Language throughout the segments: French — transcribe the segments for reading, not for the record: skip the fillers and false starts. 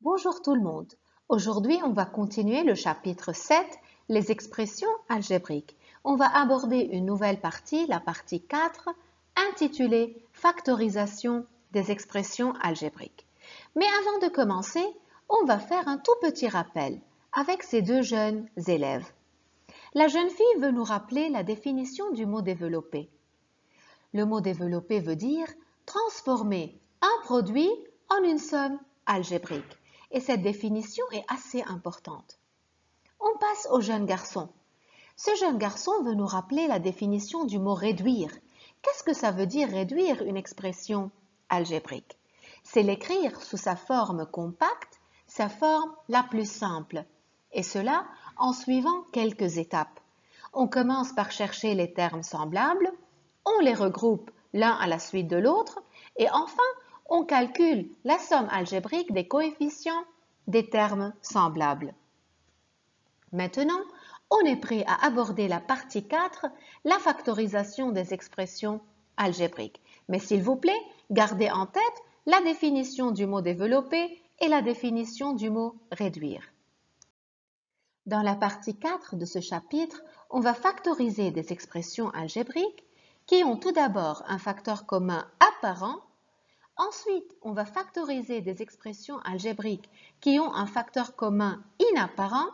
Bonjour tout le monde. Aujourd'hui, on va continuer le chapitre 7, les expressions algébriques. On va aborder une nouvelle partie, la partie 4, intitulée Factorisation des expressions algébriques. Mais avant de commencer, on va faire un tout petit rappel avec ces deux jeunes élèves. La jeune fille veut nous rappeler la définition du mot développé. Le mot développé veut dire transformer un produit en une somme algébrique. Et cette définition est assez importante. On passe au jeune garçon. Ce jeune garçon veut nous rappeler la définition du mot réduire. Qu'est-ce que ça veut dire réduire une expression algébrique? C'est l'écrire sous sa forme compacte, sa forme la plus simple. Et cela en suivant quelques étapes. On commence par chercher les termes semblables, on les regroupe l'un à la suite de l'autre et enfin on calcule la somme algébrique des coefficients des termes semblables. Maintenant, on est prêt à aborder la partie 4, la factorisation des expressions algébriques. Mais s'il vous plaît, gardez en tête la définition du mot développer et la définition du mot réduire. Dans la partie 4 de ce chapitre, on va factoriser des expressions algébriques qui ont tout d'abord un facteur commun apparent. Ensuite, on va factoriser des expressions algébriques qui ont un facteur commun inapparent.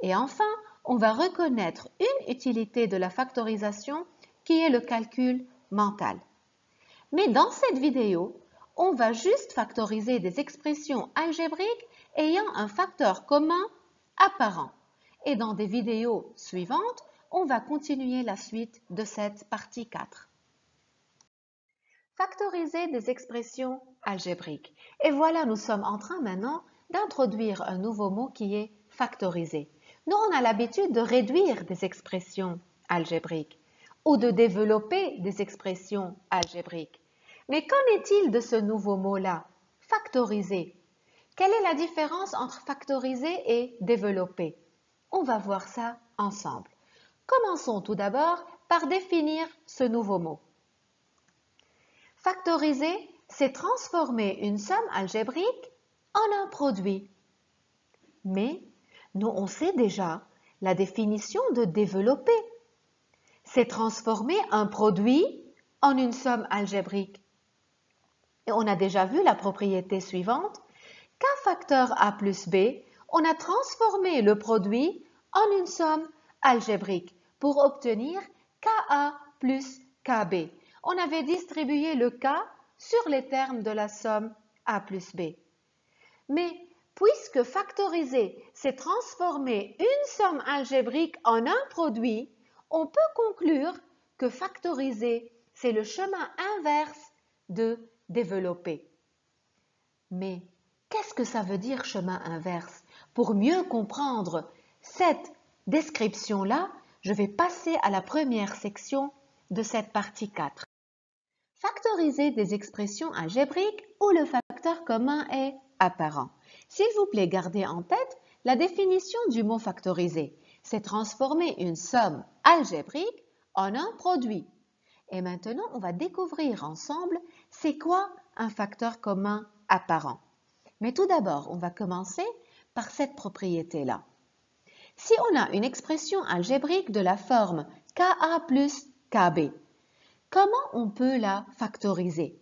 Et enfin, on va reconnaître une utilité de la factorisation qui est le calcul mental. Mais dans cette vidéo, on va juste factoriser des expressions algébriques ayant un facteur commun apparent. Et dans des vidéos suivantes, on va continuer la suite de cette partie 4. Factoriser des expressions algébriques. Et voilà, nous sommes en train maintenant d'introduire un nouveau mot qui est factoriser. Nous, on a l'habitude de réduire des expressions algébriques ou de développer des expressions algébriques. Mais qu'en est-il de ce nouveau mot-là, factoriser? Quelle est la différence entre factoriser et développer? On va voir ça ensemble. Commençons tout d'abord par définir ce nouveau mot. Factoriser, c'est transformer une somme algébrique en un produit. Mais nous, on sait déjà la définition de développer. C'est transformer un produit en une somme algébrique. Et on a déjà vu la propriété suivante. K facteur A plus B, on a transformé le produit en une somme algébrique pour obtenir KA plus KB. On avait distribué le K sur les termes de la somme A plus B. Mais puisque factoriser, c'est transformer une somme algébrique en un produit, on peut conclure que factoriser, c'est le chemin inverse de développer. Mais qu'est-ce que ça veut dire chemin inverse? Pour mieux comprendre cette description-là, je vais passer à la première section de cette partie 4. Factoriser des expressions algébriques où le facteur commun est apparent. S'il vous plaît, gardez en tête la définition du mot factoriser. C'est transformer une somme algébrique en un produit. Et maintenant, on va découvrir ensemble c'est quoi un facteur commun apparent. Mais tout d'abord, on va commencer par cette propriété-là. Si on a une expression algébrique de la forme KA plus KB, comment on peut la factoriser?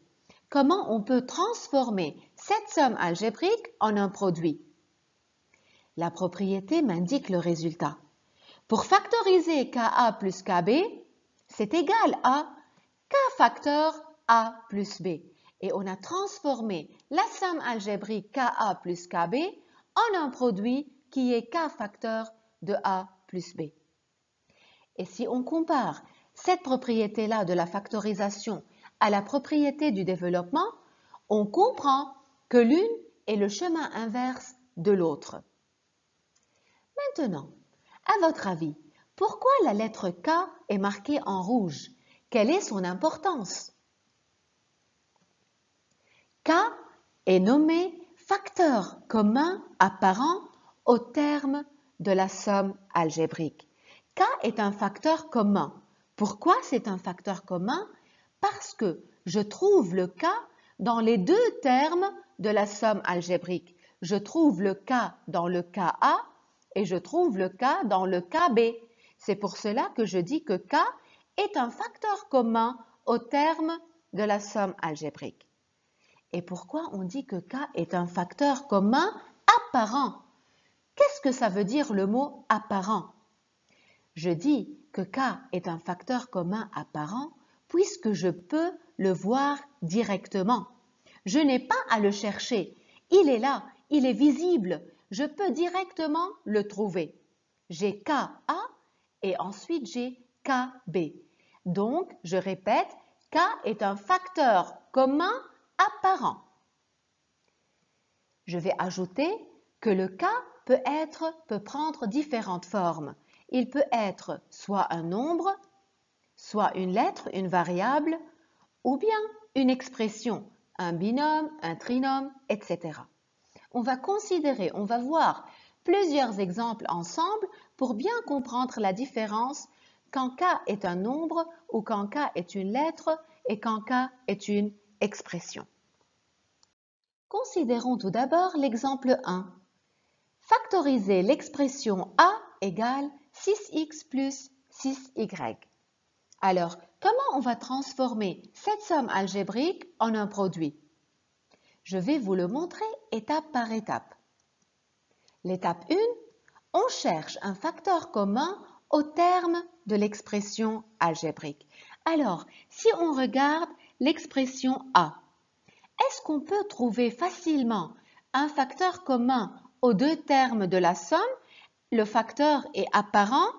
Comment on peut transformer cette somme algébrique en un produit? La propriété m'indique le résultat. Pour factoriser KA plus KB, c'est égal à K facteur A plus B. Et on a transformé la somme algébrique KA plus KB en un produit qui est K facteur de A plus B. Et si on compare cette propriété-là de la factorisation à la propriété du développement, on comprend que l'une est le chemin inverse de l'autre. Maintenant, à votre avis, pourquoi la lettre K est marquée en rouge? Quelle est son importance? K est nommé facteur commun apparent au terme de la somme algébrique. K est un facteur commun. Pourquoi c'est un facteur commun? Parce que je trouve le K dans les deux termes de la somme algébrique. je trouve le K dans le cas A et je trouve le K dans le cas B. C'est pour cela que je dis que K est un facteur commun au terme de la somme algébrique. Et pourquoi on dit que K est un facteur commun apparent? Qu'est-ce que ça veut dire le mot apparent? Je dis que K est un facteur commun apparent puisque je peux le voir directement. Je n'ai pas à le chercher. Il est là, il est visible. Je peux directement le trouver. J'ai KA et ensuite j'ai KB. Donc, je répète, K est un facteur commun apparent. Je vais ajouter que le K peut prendre différentes formes. Il peut être soit un nombre, soit une lettre, une variable, ou bien une expression, un binôme, un trinôme, etc. On va voir plusieurs exemples ensemble pour bien comprendre la différence quand K est un nombre ou quand K est une lettre et quand K est une expression. Considérons tout d'abord l'exemple 1. Factoriser l'expression A égale 6x plus 6y. Alors, comment on va transformer cette somme algébrique en un produit? Je vais vous le montrer étape par étape. L'étape 1, on cherche un facteur commun au terme de l'expression algébrique. Alors, si on regarde l'expression A, est-ce qu'on peut trouver facilement un facteur commun aux deux termes de la somme? Le facteur est apparent?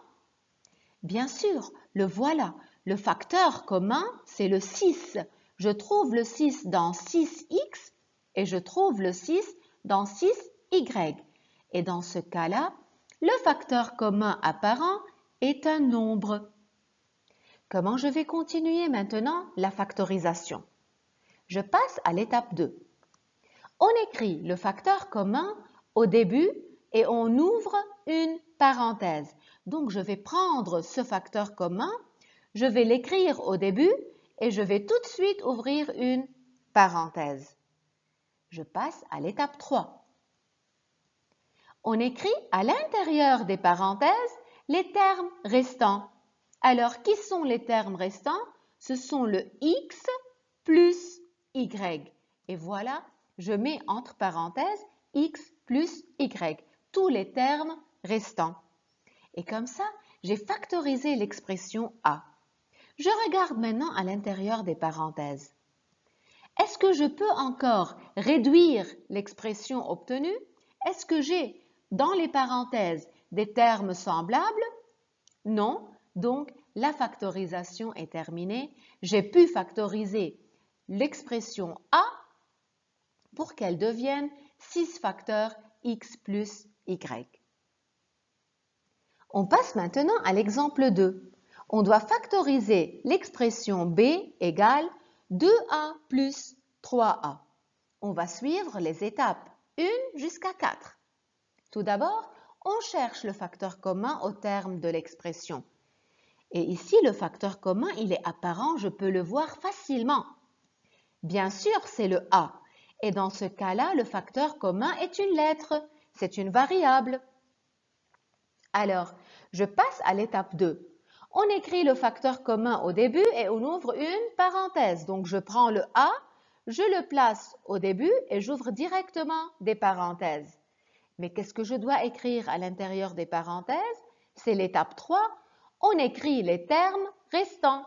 Bien sûr, le voilà. Le facteur commun, c'est le 6. Je trouve le 6 dans 6x et je trouve le 6 dans 6y. Et dans ce cas-là, le facteur commun apparent est un nombre. Comment je vais continuer maintenant la factorisation? Je passe à l'étape 2. On écrit le facteur commun au début et on ouvre une parenthèse. Donc, je vais prendre ce facteur commun, je vais l'écrire au début et je vais tout de suite ouvrir une parenthèse. Je passe à l'étape 3. On écrit à l'intérieur des parenthèses les termes restants. Alors, qui sont les termes restants? Ce sont le x plus y. Et voilà, je mets entre parenthèses x plus y, tous les termes restants. Et comme ça, j'ai factorisé l'expression A. Je regarde maintenant à l'intérieur des parenthèses. Est-ce que je peux encore réduire l'expression obtenue? Est-ce que j'ai dans les parenthèses des termes semblables? Non, donc la factorisation est terminée. J'ai pu factoriser l'expression A pour qu'elle devienne 6 facteurs x plus y. On passe maintenant à l'exemple 2. On doit factoriser l'expression B égale 2a plus 3a. On va suivre les étapes 1 jusqu'à 4. Tout d'abord, on cherche le facteur commun au terme de l'expression. Et ici, le facteur commun, il est apparent, je peux le voir facilement. Bien sûr, c'est le A. Et dans ce cas-là, le facteur commun est une lettre, c'est une variable. Alors, je passe à l'étape 2. On écrit le facteur commun au début et on ouvre une parenthèse. Donc, je prends le A, je le place au début et j'ouvre directement des parenthèses. Mais qu'est-ce que je dois écrire à l'intérieur des parenthèses? C'est l'étape 3. On écrit les termes restants.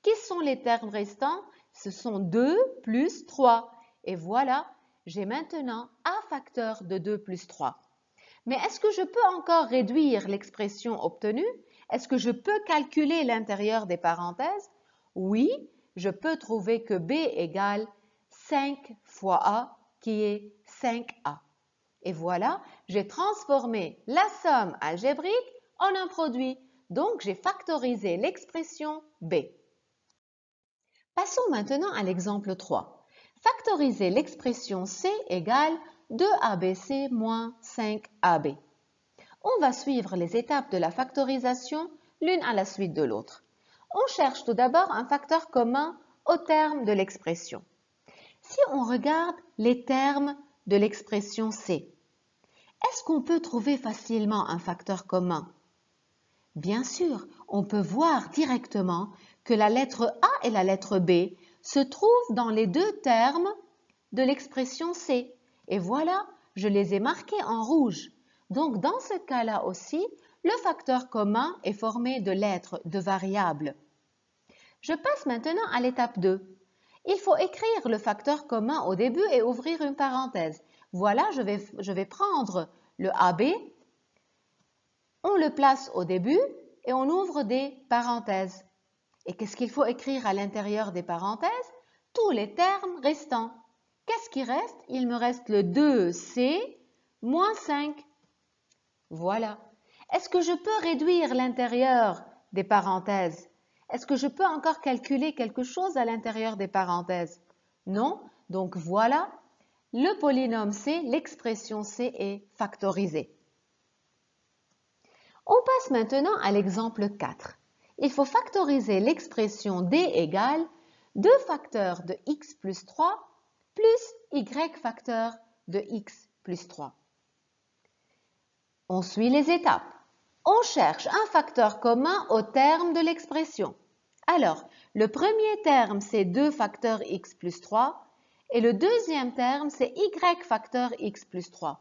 Qui sont les termes restants? Ce sont 2 plus 3. Et voilà, j'ai maintenant un facteur de 2 plus 3. Mais est-ce que je peux encore réduire l'expression obtenue? Est-ce que je peux calculer l'intérieur des parenthèses? Oui, je peux trouver que B égale 5 fois A, qui est 5A. Et voilà, j'ai transformé la somme algébrique en un produit. Donc, j'ai factorisé l'expression B. Passons maintenant à l'exemple 3. Factoriser l'expression C égale 2ABC moins 5AB. On va suivre les étapes de la factorisation l'une à la suite de l'autre. On cherche tout d'abord un facteur commun au terme de l'expression. Si on regarde les termes de l'expression C. Est-ce qu'on peut trouver facilement un facteur commun? Bien sûr, on peut voir directement que la lettre A et la lettre B se trouvent dans les deux termes de l'expression C. Et voilà, je les ai marqués en rouge. Donc, dans ce cas-là aussi, le facteur commun est formé de lettres, de variables. Je passe maintenant à l'étape 2. Il faut écrire le facteur commun au début et ouvrir une parenthèse. Voilà, je vais prendre le AB, on le place au début et on ouvre des parenthèses. Et qu'est-ce qu'il faut écrire à l'intérieur des parenthèses? Tous les termes restants. Qu'est-ce qui reste? Il me reste le 2C moins 5. Voilà. Est-ce que je peux réduire l'intérieur des parenthèses? Est-ce que je peux encore calculer quelque chose à l'intérieur des parenthèses? Non. Donc voilà, le polynôme C, l'expression C est factorisée. On passe maintenant à l'exemple 4. Il faut factoriser l'expression D égale 2 facteurs de x plus 3 plus y facteur de x plus 3. On suit les étapes. On cherche un facteur commun au terme de l'expression. Alors, le premier terme, c'est 2 facteurs x plus 3 et le deuxième terme, c'est y facteur x plus 3.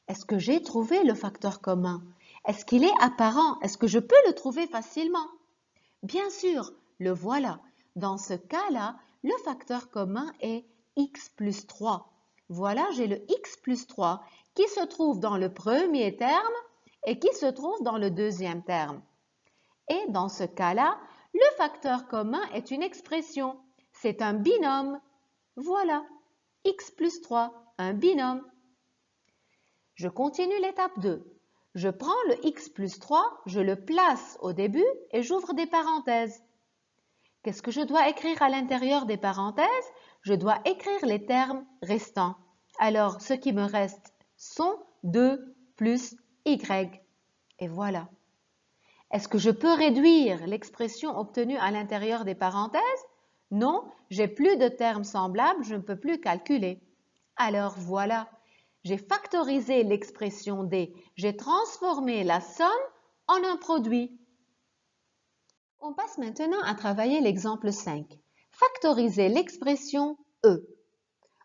Est-ce que j'ai trouvé le facteur commun? Est-ce qu'il est apparent? Est-ce que je peux le trouver facilement? Bien sûr, le voilà. Dans ce cas-là, le facteur commun est x plus 3. Voilà, j'ai le x plus 3 qui se trouve dans le premier terme et qui se trouve dans le deuxième terme. Et dans ce cas-là, le facteur commun est une expression. C'est un binôme. Voilà, x plus 3, un binôme. Je continue l'étape 2. Je prends le x plus 3, je le place au début et j'ouvre des parenthèses. Qu'est-ce que je dois écrire à l'intérieur des parenthèses? Je dois écrire les termes restants. Alors, ce qui me reste sont 2 plus y. Et voilà. Est-ce que je peux réduire l'expression obtenue à l'intérieur des parenthèses? Non, j'ai plus de termes semblables, je ne peux plus calculer. Alors voilà. J'ai factorisé l'expression D. J'ai transformé la somme en un produit. On passe maintenant à travailler l'exemple 5. Factoriser l'expression E.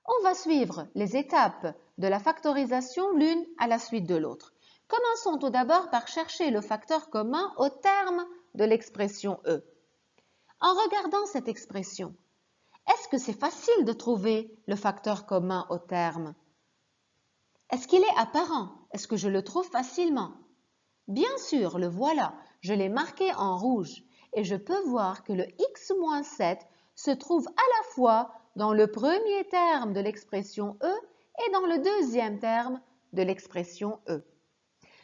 On va suivre les étapes de la factorisation l'une à la suite de l'autre. Commençons tout d'abord par chercher le facteur commun au terme de l'expression E. En regardant cette expression, est-ce que c'est facile de trouver le facteur commun au terme? Est-ce qu'il est apparent? Est-ce que je le trouve facilement? Bien sûr, le voilà. Je l'ai marqué en rouge et je peux voir que le x-7 se trouve à la fois dans le premier terme de l'expression E et dans le deuxième terme de l'expression E.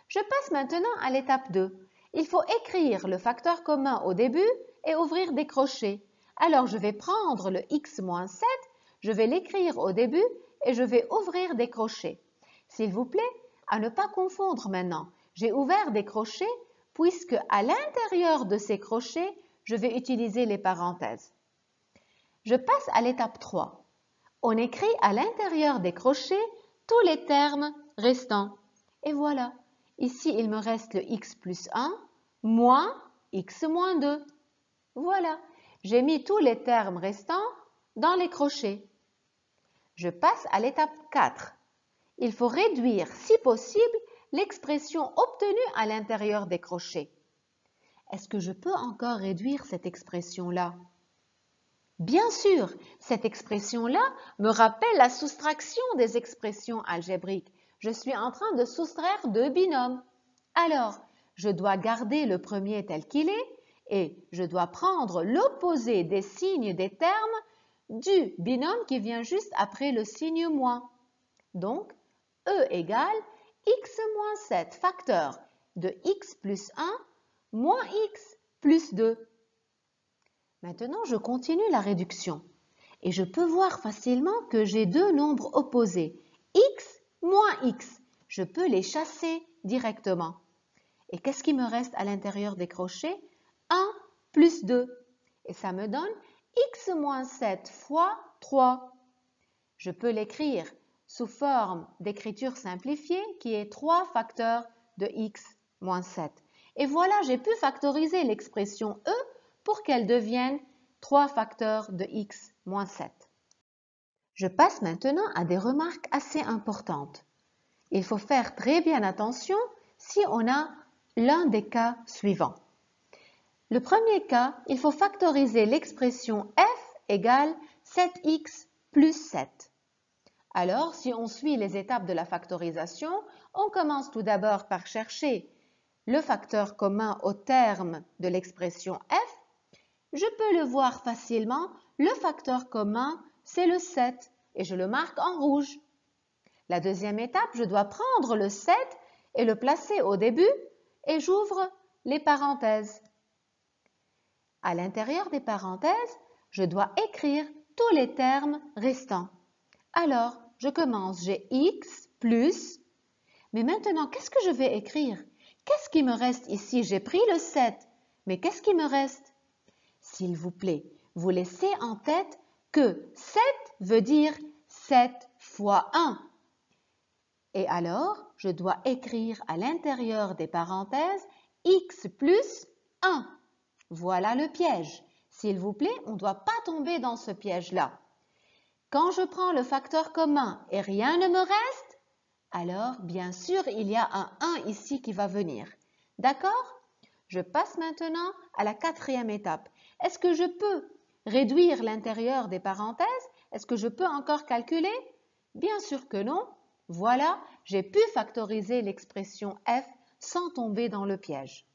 Je passe maintenant à l'étape 2. Il faut écrire le facteur commun au début et ouvrir des crochets. Alors, je vais prendre le x-7, je vais l'écrire au début et je vais ouvrir des crochets. S'il vous plaît, à ne pas confondre maintenant. J'ai ouvert des crochets puisque à l'intérieur de ces crochets, je vais utiliser les parenthèses. Je passe à l'étape 3. On écrit à l'intérieur des crochets tous les termes restants. Et voilà, ici il me reste le x plus 1 moins x moins 2. Voilà, j'ai mis tous les termes restants dans les crochets. Je passe à l'étape 4. Il faut réduire, si possible, l'expression obtenue à l'intérieur des crochets. Est-ce que je peux encore réduire cette expression-là? Bien sûr, cette expression-là me rappelle la soustraction des expressions algébriques. Je suis en train de soustraire deux binômes. Alors, je dois garder le premier tel qu'il est et je dois prendre l'opposé des signes des termes du binôme qui vient juste après le signe moins. Donc, E égale x moins 7 facteur de x plus 1 moins x plus 2. Maintenant, je continue la réduction et je peux voir facilement que j'ai deux nombres opposés, x moins x. Je peux les chasser directement. Et qu'est-ce qui me reste à l'intérieur des crochets? 1 plus 2. Et ça me donne x moins 7 fois 3. Je peux l'écrire sous forme d'écriture simplifiée qui est 3 facteurs de x moins 7. Et voilà, j'ai pu factoriser l'expression e pour qu'elle devienne 3 facteurs de x moins 7. Je passe maintenant à des remarques assez importantes. Il faut faire très bien attention si on a l'un des cas suivants. Le premier cas, il faut factoriser l'expression f égale 7x plus 7. Alors, si on suit les étapes de la factorisation, on commence tout d'abord par chercher le facteur commun au terme de l'expression f. Je peux le voir facilement, le facteur commun, c'est le 7 et je le marque en rouge. La deuxième étape, je dois prendre le 7 et le placer au début et j'ouvre les parenthèses. À l'intérieur des parenthèses, je dois écrire tous les termes restants. Alors, je commence, j'ai x plus, mais maintenant, qu'est-ce que je vais écrire? Qu'est-ce qui me reste ici? J'ai pris le 7, mais qu'est-ce qui me reste? S'il vous plaît, vous laissez en tête que 7 veut dire 7 fois 1. Et alors, je dois écrire à l'intérieur des parenthèses x plus 1. Voilà le piège. S'il vous plaît, on ne doit pas tomber dans ce piège-là. Quand je prends le facteur commun et rien ne me reste, alors bien sûr, il y a un 1 ici qui va venir. D'accord? Je passe maintenant à la quatrième étape. Est-ce que je peux réduire l'intérieur des parenthèses? Est-ce que je peux encore calculer? Bien sûr que non. Voilà, j'ai pu factoriser l'expression f sans tomber dans le piège.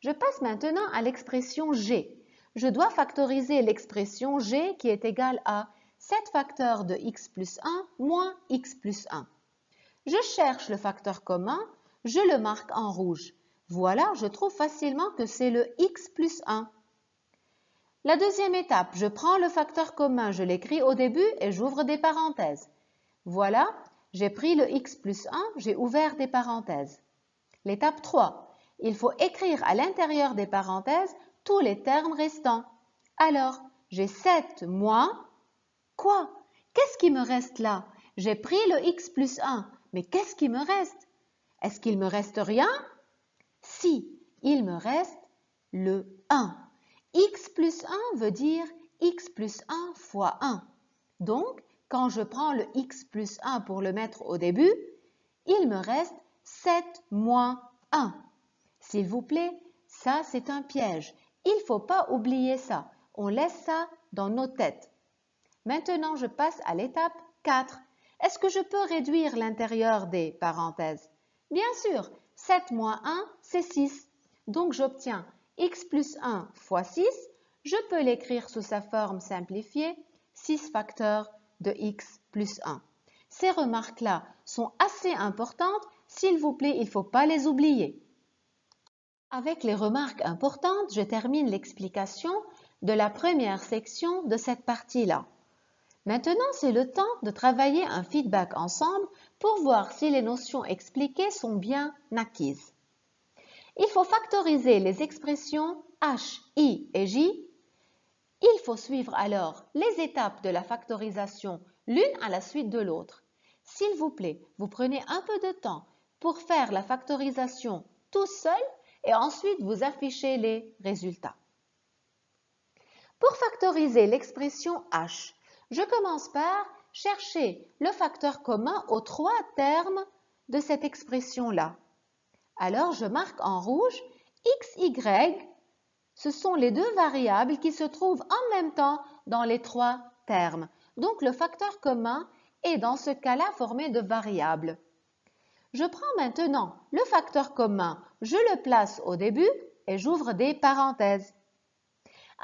Je passe maintenant à l'expression g. Je dois factoriser l'expression g qui est égale à 7 facteurs de x plus 1 moins x plus 1. Je cherche le facteur commun, je le marque en rouge. Voilà, je trouve facilement que c'est le x plus 1. La deuxième étape, je prends le facteur commun, je l'écris au début et j'ouvre des parenthèses. Voilà, j'ai pris le x plus 1, j'ai ouvert des parenthèses. L'étape 3, il faut écrire à l'intérieur des parenthèses tous les termes restants. Alors, j'ai 7 moins quoi? Qu'est-ce qui me reste là? J'ai pris le x plus 1, mais qu'est-ce qui me reste? Est-ce qu'il me reste rien? Si, il me reste le 1. X plus 1 veut dire x plus 1 fois 1. Donc, quand je prends le x plus 1 pour le mettre au début, il me reste 7 moins 1. S'il vous plaît, ça c'est un piège. Il ne faut pas oublier ça. On laisse ça dans nos têtes. Maintenant, je passe à l'étape 4. Est-ce que je peux réduire l'intérieur des parenthèses? Bien sûr, 7 moins 1, c'est 6. Donc, j'obtiens x plus 1 fois 6. Je peux l'écrire sous sa forme simplifiée, 6 facteurs de x plus 1. Ces remarques-là sont assez importantes. S'il vous plaît, il ne faut pas les oublier. Avec les remarques importantes, je termine l'explication de la première section de cette partie-là. Maintenant, c'est le temps de travailler un feedback ensemble pour voir si les notions expliquées sont bien acquises. Il faut factoriser les expressions h, i et j. Il faut suivre alors les étapes de la factorisation l'une à la suite de l'autre. S'il vous plaît, vous prenez un peu de temps pour faire la factorisation tout seul et ensuite vous affichez les résultats. Pour factoriser l'expression h, je commence par chercher le facteur commun aux 3 termes de cette expression-là. Alors, je marque en rouge x, y. Ce sont les deux variables qui se trouvent en même temps dans les 3 termes. Donc, le facteur commun est dans ce cas-là formé de variables. Je prends maintenant le facteur commun, je le place au début et j'ouvre des parenthèses.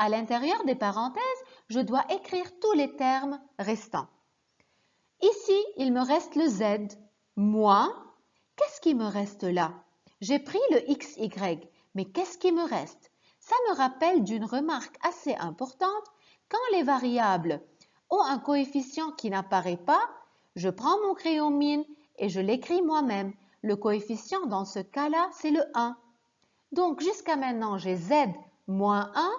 À l'intérieur des parenthèses, je dois écrire tous les termes restants. Ici, il me reste le z, moins, qu'est-ce qui me reste là? J'ai pris le xy, mais qu'est-ce qui me reste? Ça me rappelle d'une remarque assez importante. Quand les variables ont un coefficient qui n'apparaît pas, je prends mon crayon mine et je l'écris moi-même. Le coefficient dans ce cas-là, c'est le 1. Donc, jusqu'à maintenant, j'ai z moins 1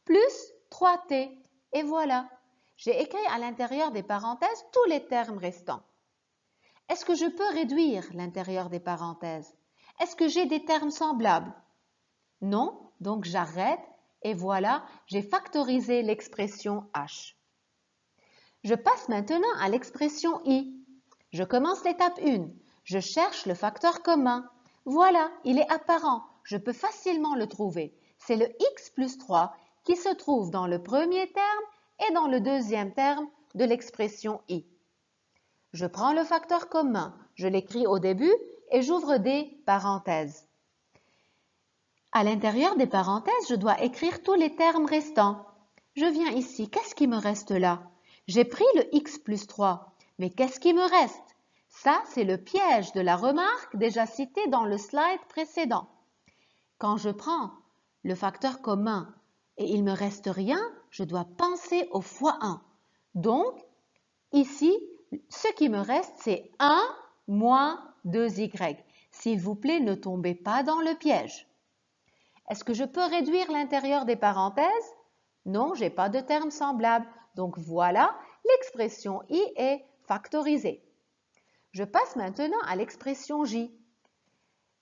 plus 3t. Et voilà. J'ai écrit à l'intérieur des parenthèses tous les termes restants. Est-ce que je peux réduire l'intérieur des parenthèses? Est-ce que j'ai des termes semblables? Non, donc j'arrête et voilà, j'ai factorisé l'expression H. Je passe maintenant à l'expression I. Je commence l'étape 1. Je cherche le facteur commun. Voilà, il est apparent. Je peux facilement le trouver. C'est le x plus 3 qui se trouve dans le premier terme et dans le deuxième terme de l'expression I. Je prends le facteur commun, je l'écris au début et j'ouvre des parenthèses. À l'intérieur des parenthèses, je dois écrire tous les termes restants. Je viens ici, qu'est-ce qui me reste là? J'ai pris le x plus 3, mais qu'est-ce qui me reste? Ça, c'est le piège de la remarque déjà citée dans le slide précédent. Quand je prends le facteur commun et il ne me reste rien, je dois penser au fois 1. Donc, ici, ce qui me reste, c'est 1 moins 2y. S'il vous plaît, ne tombez pas dans le piège. Est-ce que je peux réduire l'intérieur des parenthèses? Non, je n'ai pas de terme semblable. Donc voilà, l'expression I est factorisée. Je passe maintenant à l'expression J.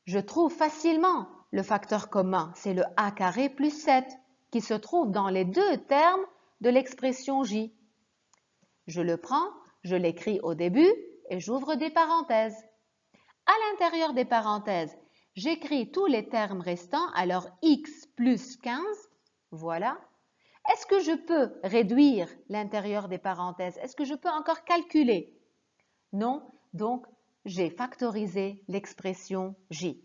Je trouve facilement le facteur commun, c'est le a carré plus 7, qui se trouve dans les deux termes de l'expression J. Je le prends, je l'écris au début et j'ouvre des parenthèses. À l'intérieur des parenthèses, j'écris tous les termes restants, alors x plus 15, voilà. Est-ce que je peux réduire l'intérieur des parenthèses? Est-ce que je peux encore calculer? Non, donc j'ai factorisé l'expression J.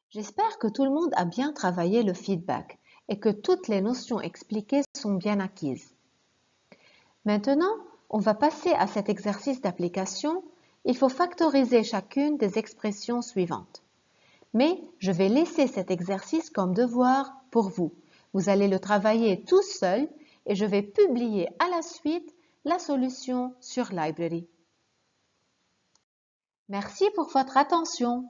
J'espère que tout le monde a bien travaillé le feedback et que toutes les notions expliquées sont bien acquises. Maintenant, on va passer à cet exercice d'application. Il faut factoriser chacune des expressions suivantes. Mais je vais laisser cet exercice comme devoir pour vous. Vous allez le travailler tout seul et je vais publier à la suite la solution sur Library. Merci pour votre attention.